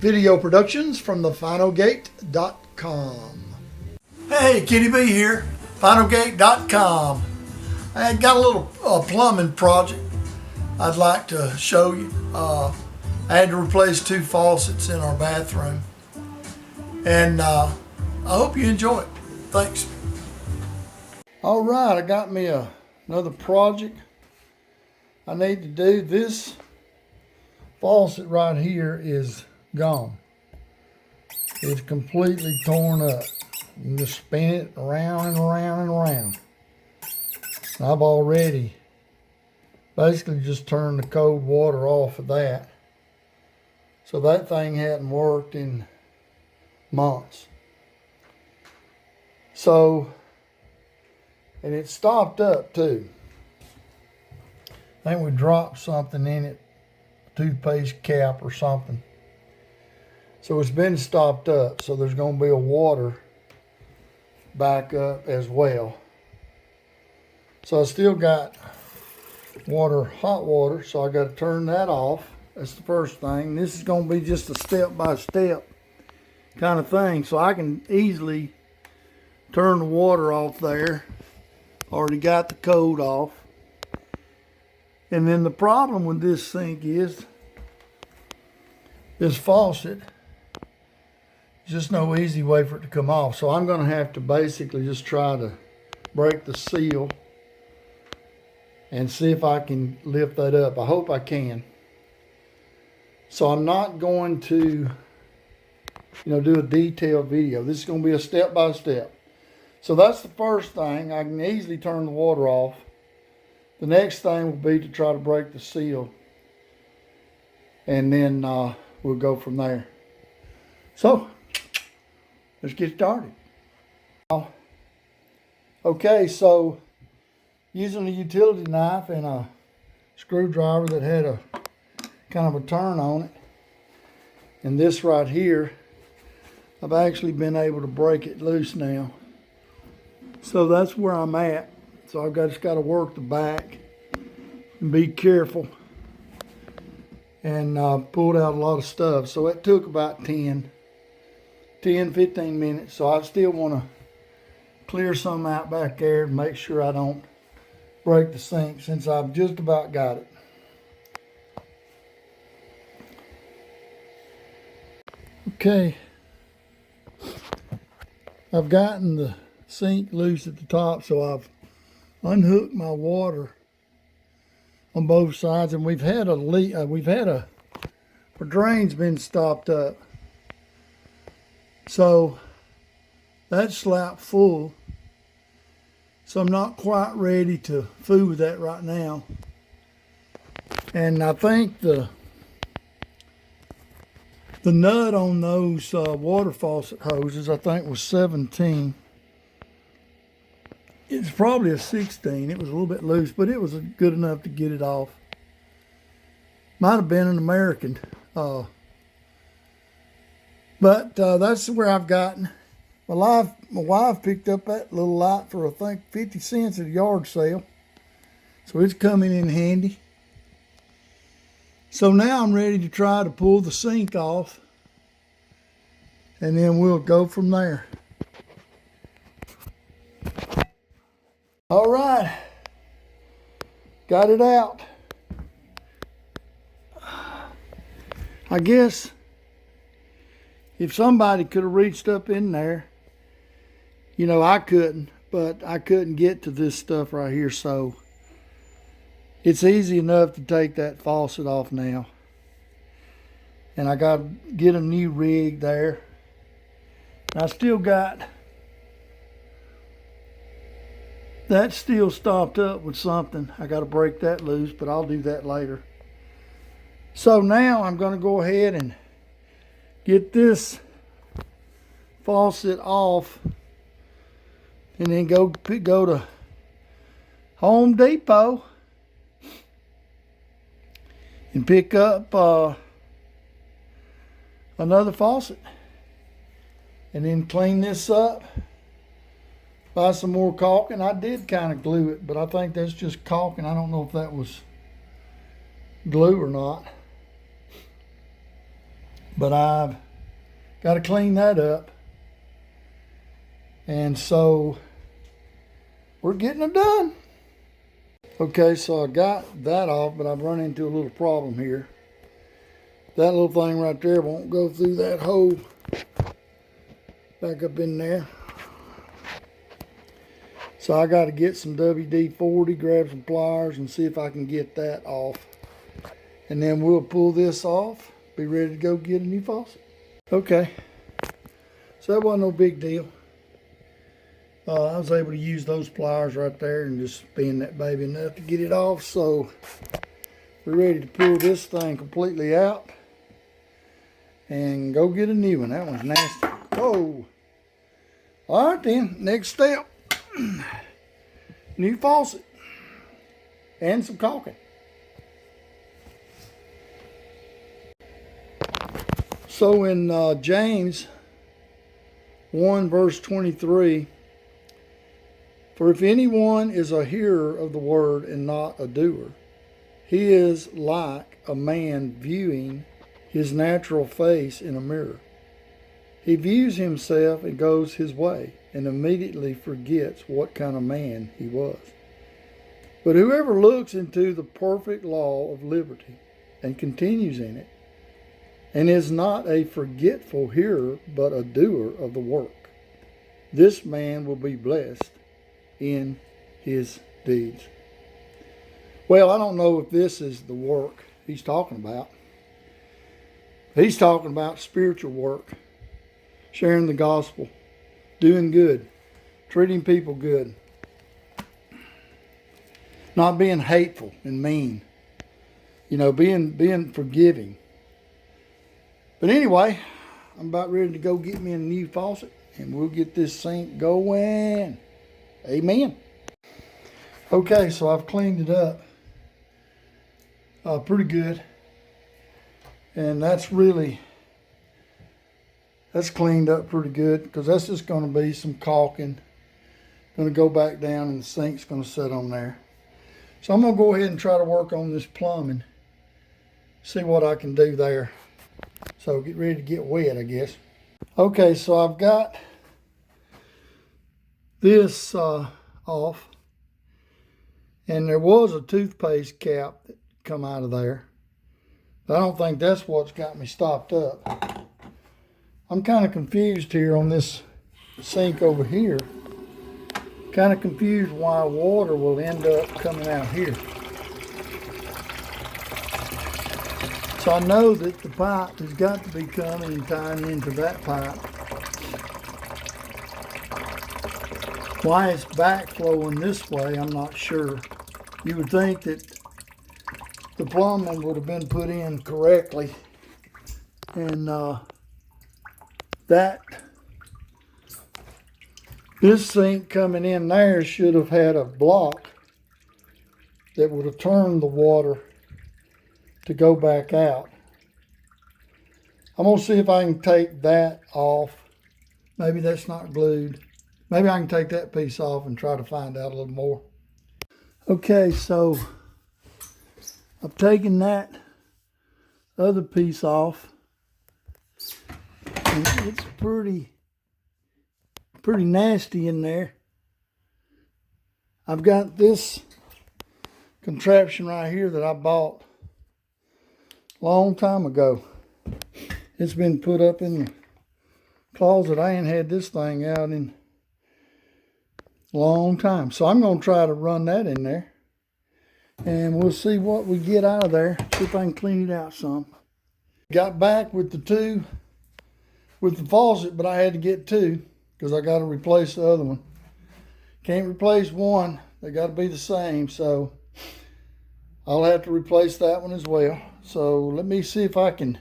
Video productions from thefinalgate.com. Hey, Kenny B here, finalgate.com. I got a little plumbing project I'd like to show you. I had to replace 2 faucets in our bathroom, and I hope you enjoy it. Thanks. All right, I got me another project I need to do. This faucet right here is gone. It's completely torn up. You can just spin it around and around and around. I've already basically just turned the cold water off of that. So that thing hadn't worked in months. So, and it stopped up too. I think we dropped something in it, a toothpaste cap or something. So it's been stopped up. So there's going to be a water back up as well. So I still got water, hot water, so I got to turn that off. That's the first thing. This is going to be just a step-by-step kind of thing, so I can easily turn the water off there. Already got the code off. And then the problem with this sink is this faucet, just no easy way for it to come off. So I'm going to have to basically just try to break the seal and see if I can lift that up. I hope I can. So I'm not going to, do a detailed video. This is going to be a step-by-step. So that's the first thing. I can easily turn the water off. The next thing will be to try to break the seal. And then we'll go from there. So, let's get started. Okay, so using a utility knife and a screwdriver that had a kind of a turn on it, and this right here, I've actually been able to break it loose now. So that's where I'm at. So I've just got to work the back and be careful, and pulled out a lot of stuff. So it took about 15 minutes. So I still want to clear some out back there and make sure I don't break the sink, since I've just about got it. Okay, I've gotten the sink loose at the top, so I've unhooked my water on both sides, and we've had a leak. Our drain's been stopped up, so that's slap full. So I'm not quite ready to fool with that right now. And I think the nut on those water faucet hoses, I think, was 17. It's probably a 16. It was a little bit loose, but it was good enough to get it off. Might have been an American. But that's where I've gotten. My wife picked up that little light for, I think, 50 cents at a yard sale. So it's coming in handy. So now I'm ready to try to pull the sink off, and then we'll go from there. All right, got it out. I guess if somebody could have reached up in there, I couldn't, but I couldn't get to this stuff right here, so it's easy enough to take that faucet off now. And I got to get a new rig there. And I still got that still stopped up with something. I got to break that loose, but I'll do that later. So now I'm going to go ahead and get this faucet off, and then go to Home Depot and pick up another faucet, and then clean this up, buy some more caulking. I did kind of glue it, but I think that's just caulking. I don't know if that was glue or not. but I've got to clean that up. And so we're getting it done. Okay, so I got that off, but I've run into a little problem here. That little thing right there won't go through that hole back up in there. So I got to get some WD-40, grab some pliers, and see if I can get that off. And then we'll pull this off, be ready to go get a new faucet. Okay, so that wasn't no big deal. I was able to use those pliers right there and just bend that baby enough to get it off. So we're ready to pull this thing completely out and go get a new one. That one's nasty. Oh, all right then, next step. New faucet and some caulking. So in James 1 verse 23, for if anyone is a hearer of the word and not a doer, he is like a man viewing his natural face in a mirror. He views himself and goes his way, and immediately forgets what kind of man he was. But whoever looks into the perfect law of liberty and continues in it, and is not a forgetful hearer, but a doer of the work, this man will be blessed in his deeds. Well, I don't know if this is the work he's talking about. He's talking about spiritual work, sharing the gospel, doing good, treating people good, not being hateful and mean, being forgiving. But anyway, I'm about ready to go get me a new faucet, and we'll get this sink going. Amen. Okay, so I've cleaned it up pretty good, and that's cleaned up pretty good, because that's just going to be some caulking. Going to go back down, and the sink's going to sit on there. So I'm going to go ahead and try to work on this plumbing, see what I can do there. So get ready to get wet, I guess. Okay, so I've got this off, and there was a toothpaste cap that come out of there. But I don't think that's what's got me stopped up. I'm kind of confused here on this sink over here. Kind of confused why water will end up coming out here. So I know that the pipe has got to be coming and tying into that pipe. Why it's backflowing this way, I'm not sure. You would think that the plumbing would have been put in correctly, and this sink coming in there should have had a block that would have turned the water to go back out. I'm going to see if I can take that off. Maybe that's not glued. Maybe I can take that piece off and try to find out a little more. Okay, so I've taken that other piece off, and it's pretty nasty in there. I've got this contraption right here that I bought a long time ago. It's been put up in the closet. I ain't had this thing out in a long time. So I'm going to try to run that in there, and we'll see what we get out of there. See if I can clean it out some. Got back with the faucet, but I had to get two because I got to replace the other one. Can't replace one. They got to be the same. So I'll have to replace that one as well. So let me see if I can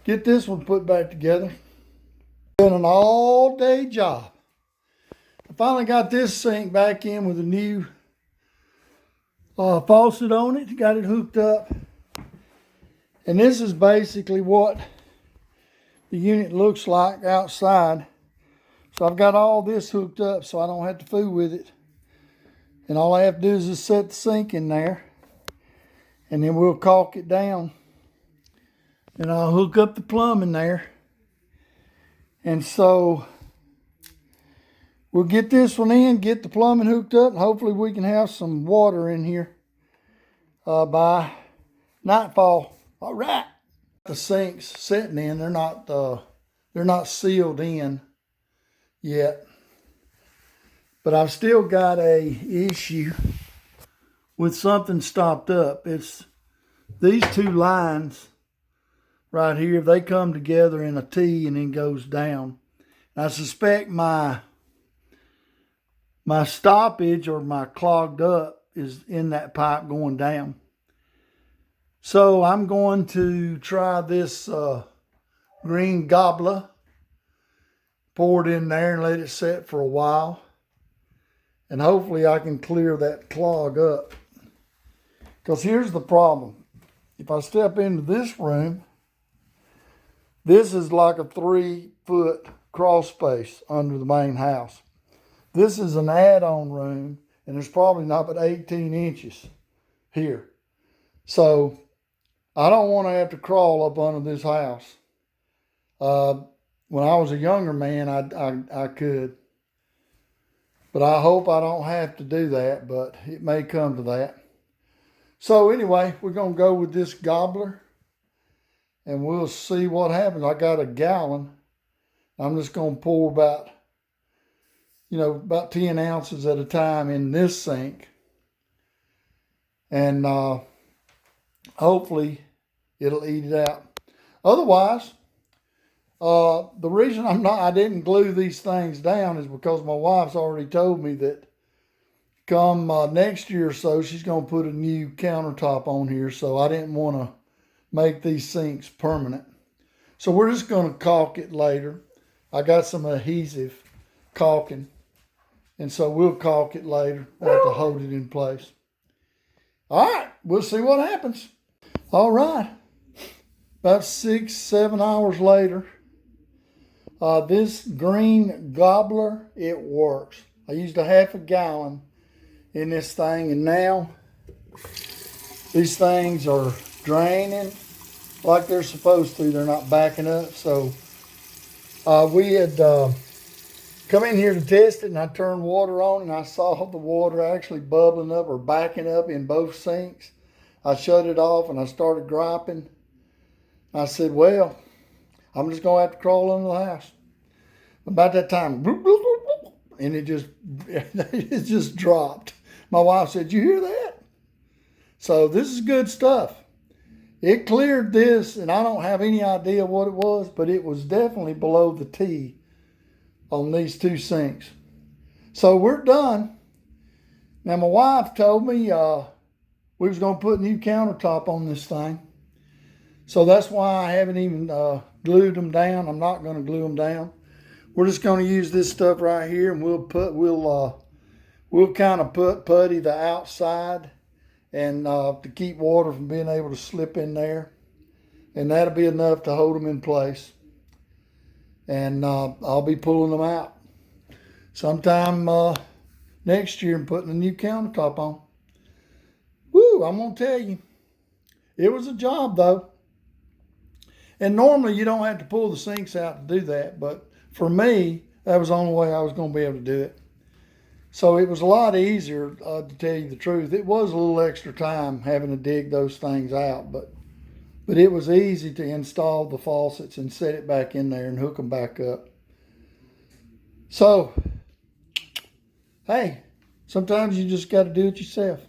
get this one put back together. Been an all-day job. I finally got this sink back in with a new faucet on it. Got it hooked up. And this is basically what the unit looks like outside. So I've got all this hooked up so I don't have to fool with it. And all I have to do is just set the sink in there, and then we'll caulk it down and I'll hook up the plumbing there. And so we'll get this one in, get the plumbing hooked up, and hopefully we can have some water in here by nightfall. All right. The sinks sitting in, they're not sealed in yet. But I've still got a issue with something stopped up. It's these two lines right here. They come together in a T and then goes down. I suspect my stoppage or my clogged up is in that pipe going down. So I'm going to try this green gobbler, pour it in there and let it set for a while. And hopefully I can clear that clog up. Because here's the problem. If I step into this room, this is like a 3-foot crawl space under the main house. This is an add-on room, and there's probably not but 18 inches here. So I don't want to have to crawl up under this house. When I was a younger man, I could. But I hope I don't have to do that, but it may come to that. So anyway, we're going to go with this gobbler, and we'll see what happens. I got a gallon. I'm just going to pour about 10 ounces at a time in this sink. And hopefully it'll eat it out. Otherwise, the reason I didn't glue these things down is because my wife's already told me that come next year or so, she's going to put a new countertop on here. So I didn't want to make these sinks permanent. So we're just going to caulk it later. I got some adhesive caulking. And so we'll caulk it later. We'll have to hold it in place. All right, we'll see what happens. All right, about 6-7 hours later, this green gobbler, it works. I used a half a gallon in this thing, and now these things are draining like they're supposed to. They're not backing up. So we had come in here to test it, and I turned water on, and I saw the water actually bubbling up or backing up in both sinks. I shut it off, and I started griping. I said, well, I'm just going to have to crawl under the house. About that time, and it just dropped. My wife said, you hear that? So this is good stuff. It cleared this, and I don't have any idea what it was, but it was definitely below the T on these two sinks. So we're done. Now my wife told me we was going to put a new countertop on this thing. So that's why I haven't even glued them down. I'm not going to glue them down. We're just going to use this stuff right here, and we'll kind of put putty the outside and to keep water from being able to slip in there. And that'll be enough to hold them in place. And I'll be pulling them out sometime next year and putting a new countertop on. Woo, I'm going to tell you, it was a job though. And normally you don't have to pull the sinks out to do that, but for me, that was the only way I was going to be able to do it. So it was a lot easier, to tell you the truth. It was a little extra time having to dig those things out, but it was easy to install the faucets and set it back in there and hook them back up. So, hey, sometimes you just got to do it yourself.